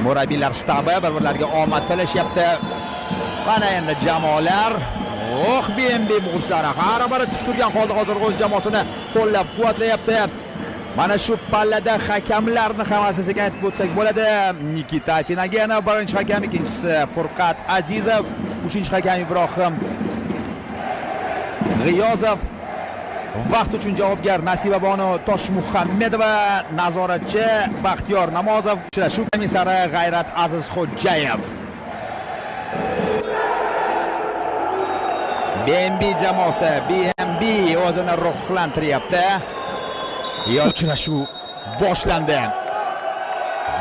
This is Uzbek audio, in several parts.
Murabbiylar shtabi bir-birlariga omad tilashyapti. Mana endi jamoalar BNB muxlislari har biri tik turgan holda hozir o'z jamoasini qo'llab-quvvatlayapti. Mana shu pallada hakamlarni ham asosiga aytib o'tsak bo'ladi. Nikita Afinagenov birinchi hakam, ikkinchisi Furqat Azizov, uchinchi hakam Ibrohim G'iyozov. Vaqt uchun javobgar Nasiba Bonu Toshmuhammedova, nazoratchi Baxtiyor Namozov, uchrashuv komissari G'ayrat Azizxo'jayev. BNB jamoasi BNB o'zini ruhlantiryapti. Uchrashuv boshlandi.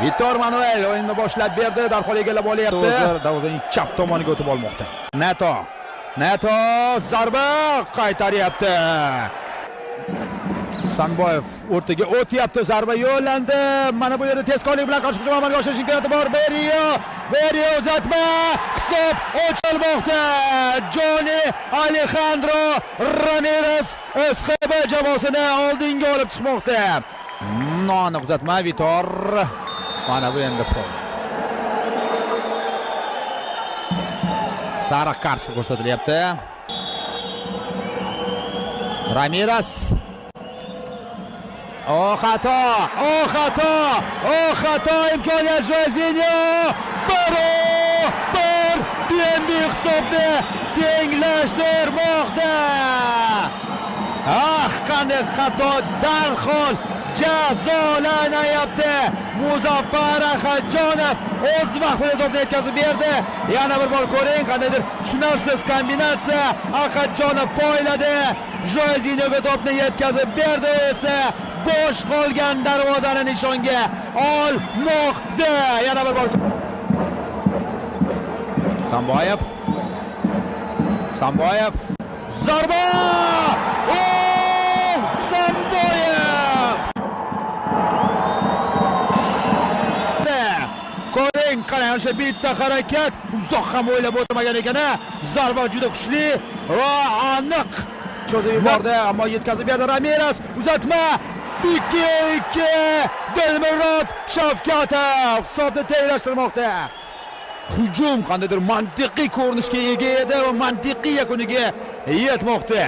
Vitor Manuel o'yinni boshlab berdi, darhol egallab olyapti. Darvozaning chap tomoniga o'tib olmoqda. Nato zarba qaytaryapti. Sanboyev o'rtaga o'tyapti, zarba yo'llandi. Mana bu yerda tezkorlik bilan qarshi hujum amalga oshirish imkoniyati bor. Berio uzatma, hisob ochilmoqda. Joni Alejandro Ramirez SHB jamoasini oldinga olib chiqmoqda. Noaniq uzatma Vitor. Mana bu endi faol. Sariq kartochka ko'rsatilyapti. Ramirez. Xato imkoniyat Jozinho. Bir BNB hisobni tenglashtirmoqda. Qanday xato, darhol jazolanyapti. Muzaffar Ahadjonov o'z vaqtida to'pni yetkazib berdi. Yana bir bor ko'ring, qandaydir tushunarsiz kombinatsiya. Ahadjonov poyladi, Jozinhoga to'pni yetkazib berdi esa bosh qolgan darvozani nishonga olmoqda. Yana bir bor Sanboyev zarba! Sanboyev! Ko'ring, qarang, o'sha bitta harakat uzoq ham o'ylab o'tmagan ekan. Zarba juda kuchli va aniq cho'zib yubordi, ammo yetkazib berdi Ramirez. Uzatma 2-2 Dilmurod Shavkatov hisobni tenglashtirmoqda. Hujum qandaydir mantiqiy ko'rinishga ega edi va mantiqiy yakuniga yetmoqda.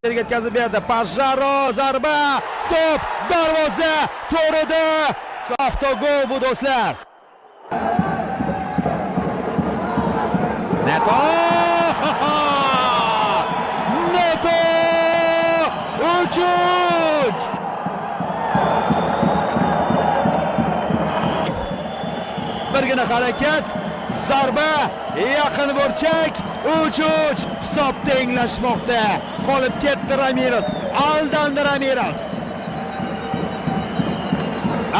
Yerga yetkazib berdi. Pajaro zarba, to'p darvoza to'rida. Avtogol bu do'stlar. Neto 3-3. Birgina harakat, zarba, yaqin burchak, 3-3 hisob tenglashmoqda. Qolib ketdi Ramirez,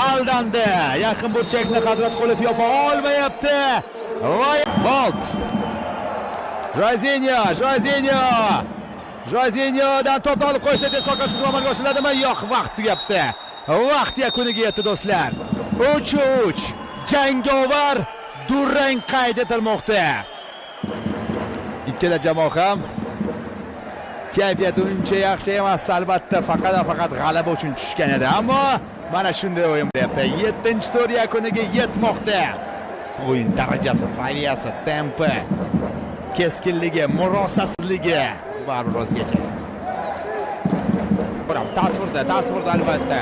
aldandi. Yaqin burchakni Hazratqulov yopa olmayapti. Bolt. Jozinhodan to'pni olib qo'yishda tezkor hujum amalga oshiradimi? Yo'q, vaqt tugabdi. Vaqt yakuniga yetdi do'stlar. 3-3 jangovar durang qayd etilmoqda. Ikkala jamoa ham kayfiyati uncha yaxshi emas, albatta, faqat g'alaba uchun tushgan edi, ammo mana shunday o'yin bo'lyapti. 7-tur yakuniga yetmoqda. O'yin darajasi, saviyasi, tempi, keskinligi, murosasizligi baribir o'zgacha. Tasvirda albatta.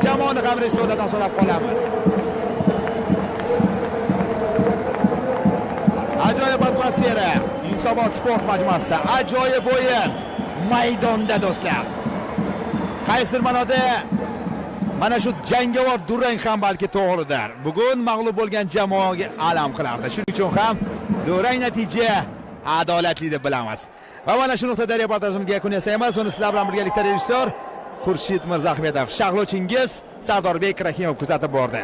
Jamoani ham rejissyorlardan so'rab qolamiz. Ajoyib atmosfera Yunusobod sport majmuasida, ajoyib o'yin maydonda do'stlar. Qaysidir ma'noda mana shu jangovar durang ham balki to'g'ridir. Bugun mag'lub bo'lgan jamoaga alam qilardi. Shuning uchun ham durang natija adolatli deb bilamiz. Va mana shu nuqtada reportajimizga yakun yasaymiz. Uni sizlar bilan birgalikda rejissyor Xurshid Mirzahmedov, sharhlovchingiz Sardorbek Rahimov kuzatib bordi.